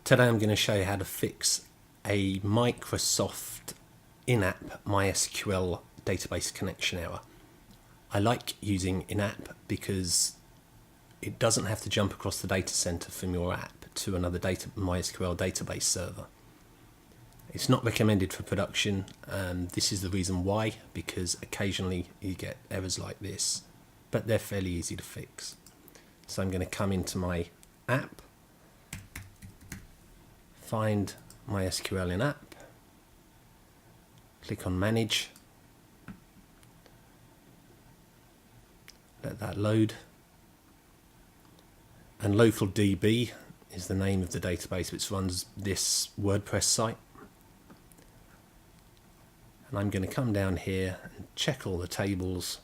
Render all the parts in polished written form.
Today I'm going to show you how to fix a Microsoft In-App MySQL database connection error. I like using In-App because it doesn't have to jump across the data center from your app to another MySQL database server. It's not recommended for production. This is the reason why, because occasionally you get errors like this, but they're fairly easy to fix. So I'm going to come into my app, find MySQL in app, click on manage, let that load, and local DB is the name of the database which runs this WordPress site. And I'm going to come down here and check all the tables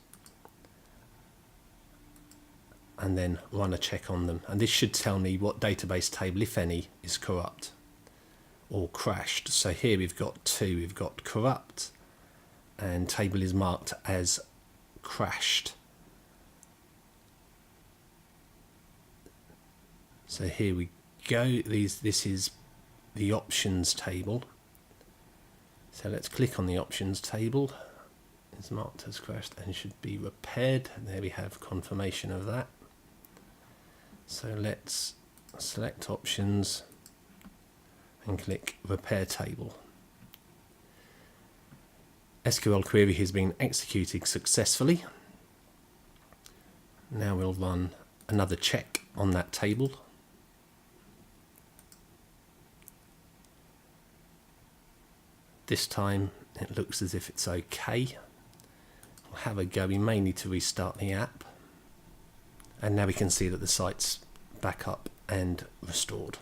and then run a check on them, and this should tell me what database table, if any, is corrupt or crashed. So here we've got two. We've got corrupt and table is marked as crashed. So here we go. This is the options table. So let's click on the options table. It's marked as crashed and should be repaired. There we have confirmation of that. So let's select options and click repair table. SQL query has been executed successfully. Now we'll run another check on that table. This time it looks as if it's okay. We'll have a go. We may need to restart the app. And now we can see that the site's back up and restored.